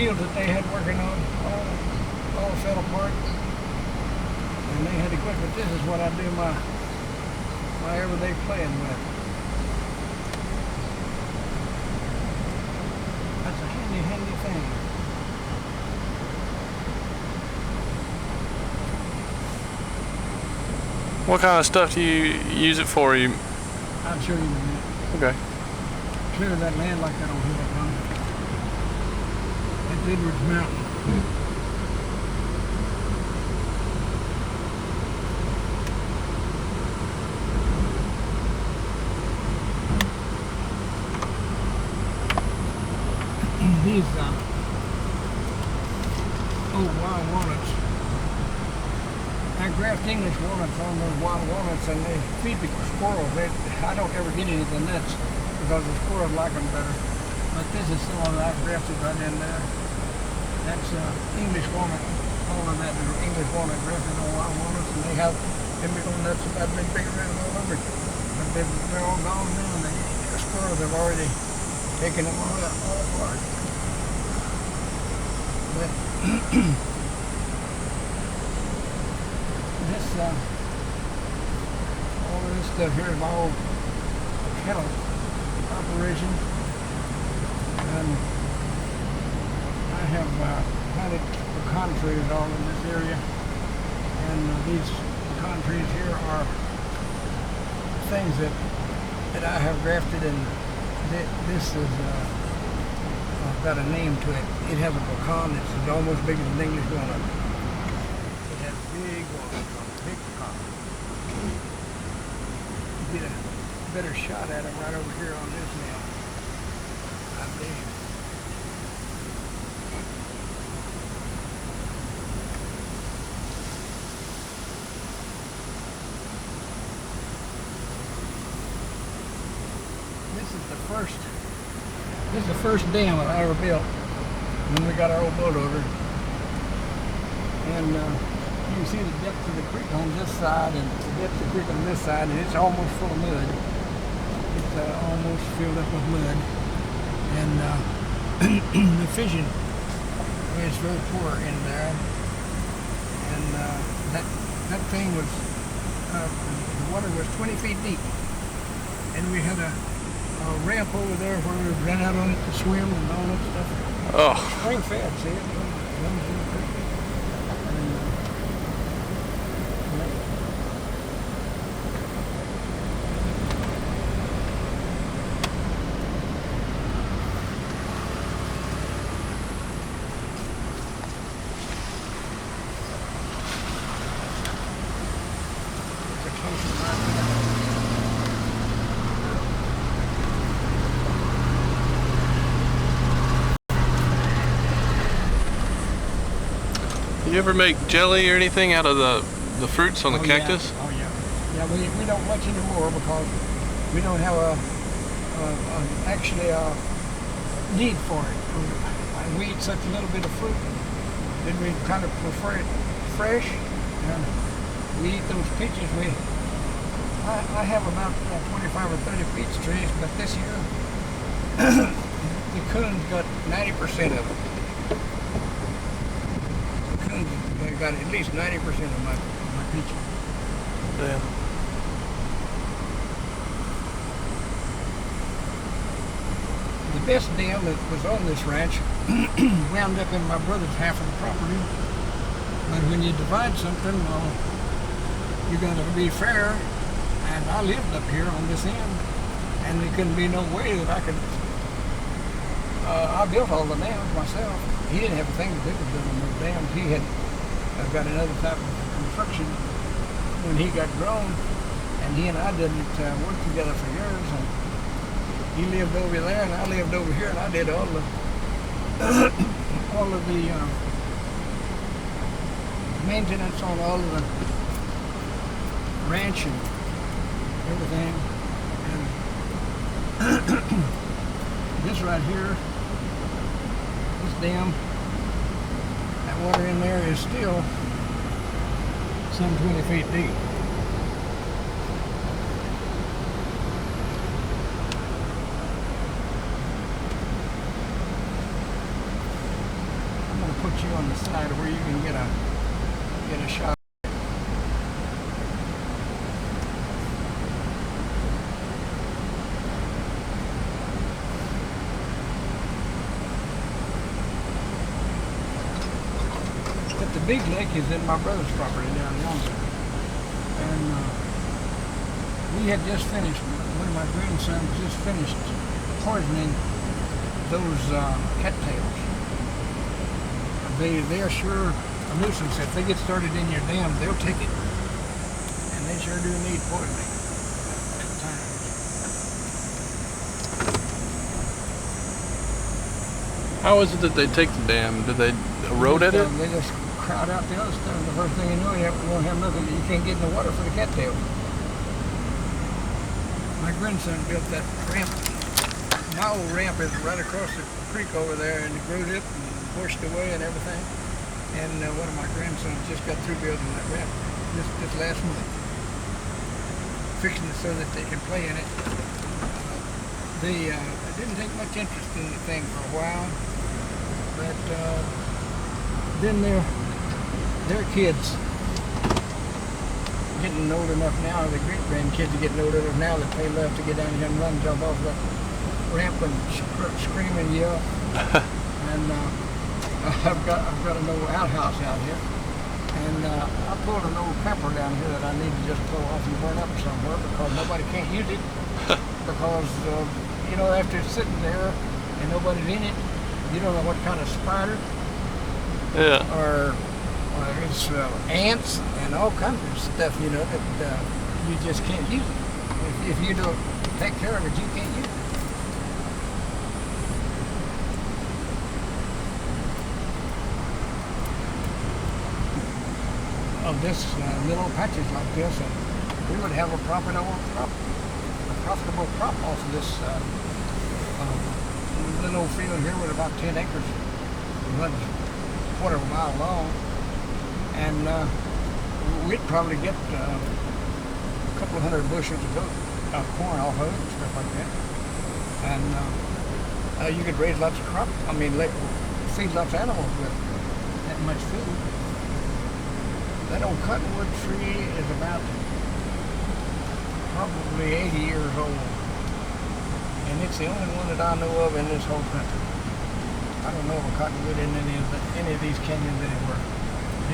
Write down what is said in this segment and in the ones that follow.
deals that they had working on all fell apart, and they had to quit. But this is what I do my everyday playing with. That's a handy thing. What kind of stuff do you use it for? I'll show you in a minute. Okay. Clear that land like that on here. That's Edwards Mountain. These wild walnuts. I graft English walnuts on those wild walnuts, and they feed the squirrels. I don't ever get any of the nuts because the squirrels like them better. But this is the one that I grafted right in there. That's English walnut. All of that is English walnut grafted on wild walnuts, and they have them big old nuts about big around all over. But they're all gone now, and the squirrels have already taken them all apart. But this, all of this stuff here is my old kettle operation, and I have planted pecan trees all in this area, and these pecan trees here are things that I have grafted, and this is got a name to it. It has a pecan that's almost big as an English walnut. It has big walnuts on it, big pecan. You get a better shot at them right over here on this now, I believe. This is the first dam that I ever built when we got our old bulldozer. And you can see the depth of the creek on this side and the depth of the creek on this side, and it's almost full of mud. It's almost filled up with mud. And the fishing is very poor in there. And that thing was, the water was 20 feet deep. And we had a ramp over there where we ran out on it to swim and all that stuff. Oh. Spring fed, see it? You ever make jelly or anything out of the fruits on the cactus? Yeah. Oh yeah. Yeah, we don't much anymore because we don't have actually a need for it. We eat such a little bit of fruit, then we kind of prefer it fresh. And we eat those peaches. I have about 25 or 30 peach trees, but this year the coons got 90% of it. I got at least 90% of my peaches. Yeah. The best dam that was on this ranch wound up in my brother's half of the property. But when you divide something, well, you got to be fair. And I lived up here on this end, and there couldn't be no way that I could. I built all the dams myself. He didn't have a thing to do with building those dams. He had got another type of construction when he got grown, and he and I didn't work together for years. And he lived over there, and I lived over here, and I did all the maintenance on all of the ranch and everything. And this right here, this dam, that water in there is still some 20 feet deep. put you on the side where you can get a shot. But the big lake is in my brother's property down yonder. And we had just finished, one of my grandsons just finished poisoning those cattails. They're sure a nuisance. If they get started in your dam, they'll take it. And they sure do need poisoning at times. How is it that they take the dam? Do they erode at it? They just crowd out the other stuff. The first thing you know, you won't have nothing. You can't get in the water for the cattails. My grandson built that ramp. My old ramp is right across the creek over there, and it grew it and washed away and everything. And one of my grandsons just got through building that ramp this last month, fixing it so that they can play in it. They didn't take much interest in the thing for a while, but then their kids getting old enough now, the great grandkids are getting old enough now that they love to get down here and run, jump off the ramp and scream and yell. And I've got an old outhouse out here, and I pulled an old camper down here that I need to just pull off and burn up somewhere because nobody can't use it because you know, after it's sitting there and nobody's in it, you don't know what kind of spider. Yeah. Or it's ants and all kinds of stuff, you know, that you just can't use it. If you don't take care of it, you can't use it. Of this little patches like this, and we would have a profitable crop off of this little old field here with about 10 acres. It runs a quarter of a mile long, and we'd probably get a couple of hundred bushels of corn off of it and stuff like that. And you could raise lots of crops. I mean, feed lots of animals with that much food. That old cottonwood tree is about probably 80 years old. And it's the only one that I know of in this whole country. I don't know of a cottonwood in any of these canyons anywhere.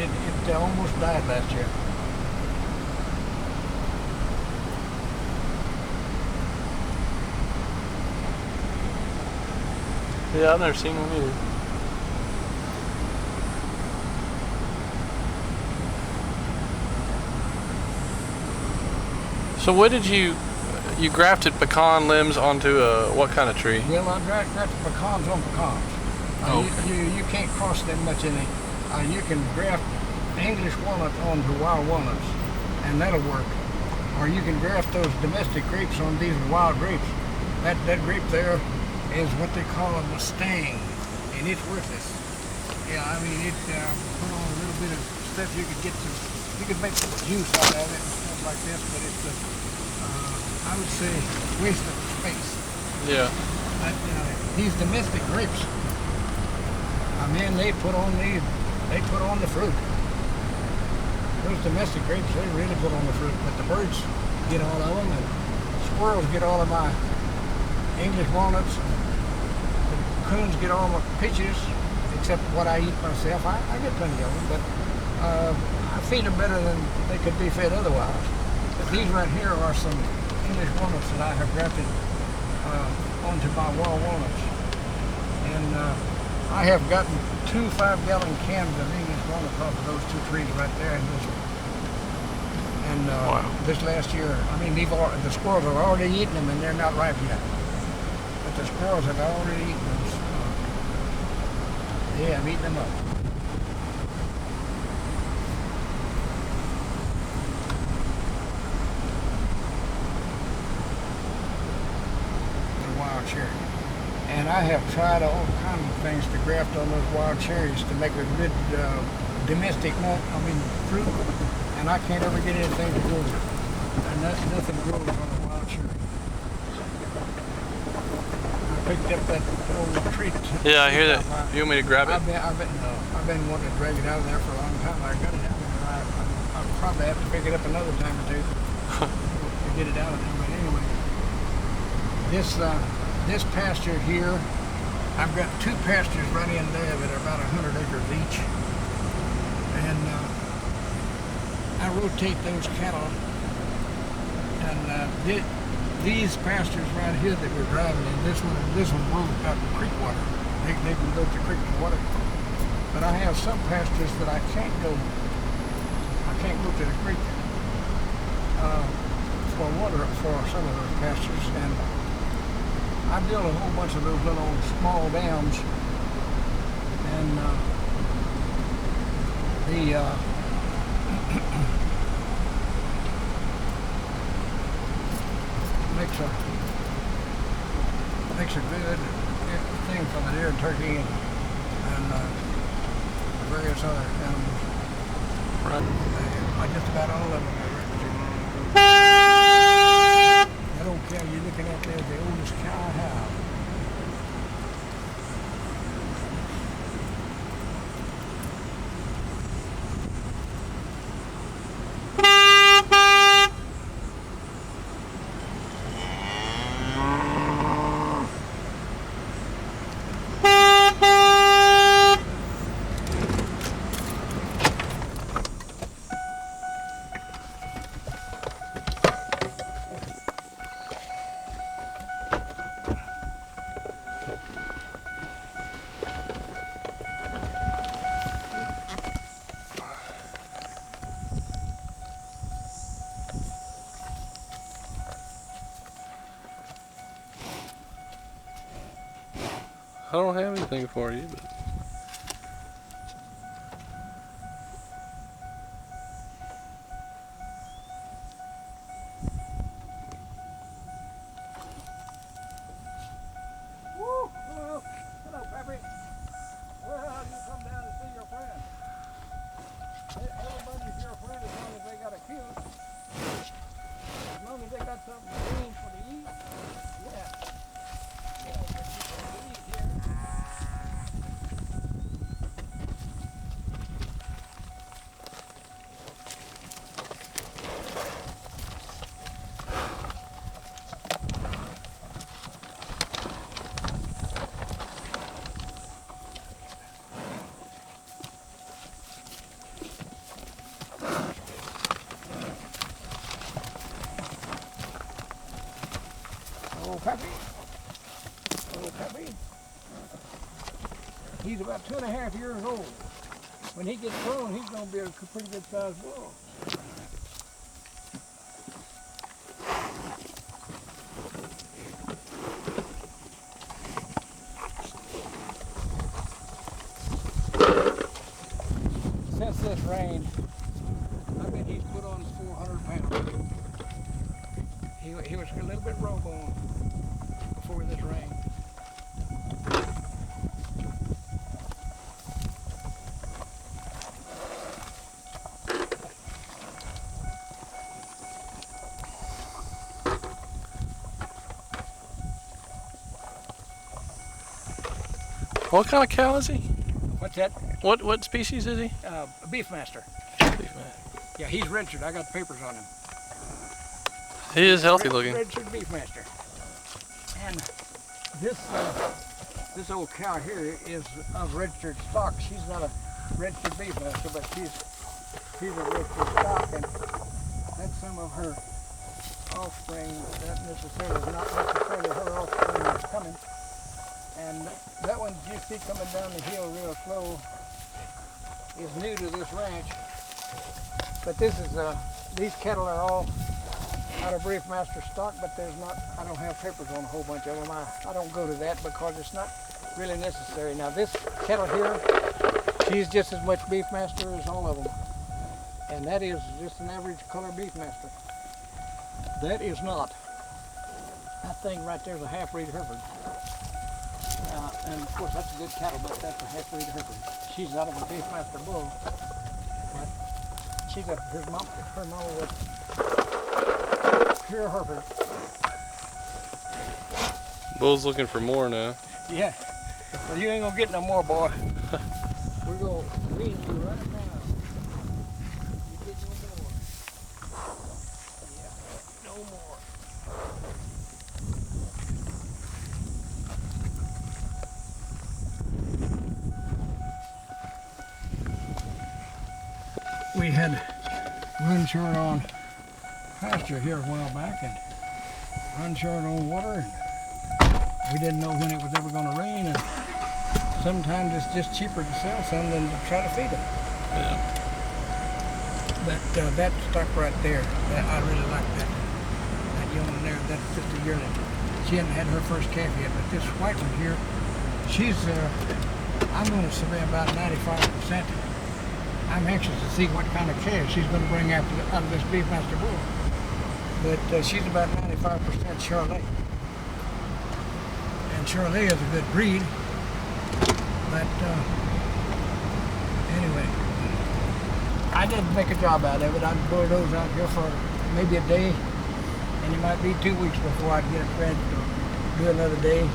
It almost died last year. Yeah, I've never seen one either. So what did you grafted pecan limbs onto what kind of tree? Well, I grafted pecans on pecans. You can't cross them much in it. You can graft English walnuts onto wild walnuts, and that'll work. Or you can graft those domestic grapes on these wild grapes. That grape there is what they call a Mustang, and it's worthless. Yeah, I mean, it put on a little bit of stuff you could make some juice out of it and stuff like this, but it's I would say waste of space. Yeah. But these domestic grapes, I mean, they put on the fruit. Those domestic grapes, they really put on the fruit, but the birds get all of them, and squirrels get all of my English walnuts. The coons get all my peaches, except what I eat myself. I get plenty of them, but I feed them better than they could be fed otherwise. But these right here are some English walnuts that I have grafted onto my wild walnuts. And I have gotten 2 5-gallon cans of English walnuts off of those 2 trees right there in this one. And wow. This last year, I mean, the squirrels have already eaten them and they're not ripe yet. But the squirrels have already eaten them. Yeah, I'm eating them up. Wild cherry. And I have tried all kinds of things to graft on those wild cherries to make a good domestic fruit, and I can't ever get anything to grow. And nothing grows on a wild cherry. I picked up that old tree. Yeah, I hear that. You want me to grab it? I've been wanting to drag it out of there for a long time. I got it out there. I'll probably have to pick it up another time or two to get it out of there. But anyway, this pasture here, I've got two pastures right in there that are about 100 acres each, and I rotate those cattle. And these pastures right here that we're driving in, this one will got creek water. They can go to creek water. But I have some pastures that I can't go. I can't go to the creek for water for some of those pastures, and I built a whole bunch of those little small dams, and makes a good thing for the deer and turkey and various other animals. Right. Just about all of them are registered. That old cow you're looking at there is the oldest cow I have. I don't have anything for you, but Woo! Hello, Pappy. Well, you come down to see your friend. Everybody's your friend as long as they got a cue. As long as they got something green for to eat. Yeah. Yeah, get you something to eat here. Old Pappy. Old Pappy. He's about 2.5 years old. When he gets grown, he's going to be a pretty good sized bull. Since this rain, I bet he's put on 400 pounds. He was a little bit raw bone before this rain. what kind of cow is he? What's that? What species is he? A Beefmaster. Beefmaster. Yeah, he's registered. I got the papers on him. He is healthy looking. Registered Beefmaster. And this old cow here is of registered stock. She's not a registered Beefmaster, but she's a registered stock, and that's some of her offspring. That necessarily is not necessarily her offspring that's coming. And that one you see coming down the hill real slow is new to this ranch. But this is these cattle are all out of Beefmaster stock, but I don't have papers on a whole bunch of them. I don't go to that because it's not really necessary. Now this cattle here, she's just as much Beefmaster as all of them. And that is just an average color Beefmaster. That is not. That thing right there is a half-breed Hereford. And of course that's a good cattle, but that's a half-breed Hereford. She's out of a Beefmaster bull, but her mama was pure Hereford. Bull's looking for more now. Yeah. Well, you ain't gonna get no more, boy. We're gonna wean you right now. You get no more. Yeah, no more. We had run short on pasture here a while back and run short on water, and we didn't know when it was ever going to rain, and sometimes it's just cheaper to sell some than to try to feed them. Yeah. But that stock right there, I really like that. That young one there, that's just a yearling. She hadn't had her first calf yet, but this white one here, she's, I'm going to say about 95%. I'm anxious to see what kind of calf she's going to bring out of this Beefmaster bull. But she's about 95% Charolais. And Charolais is a good breed. But anyway, I didn't make a job out of it. I'd bulldoze out here for maybe a day, and it might be 2 weeks before I'd get it ready to do another day.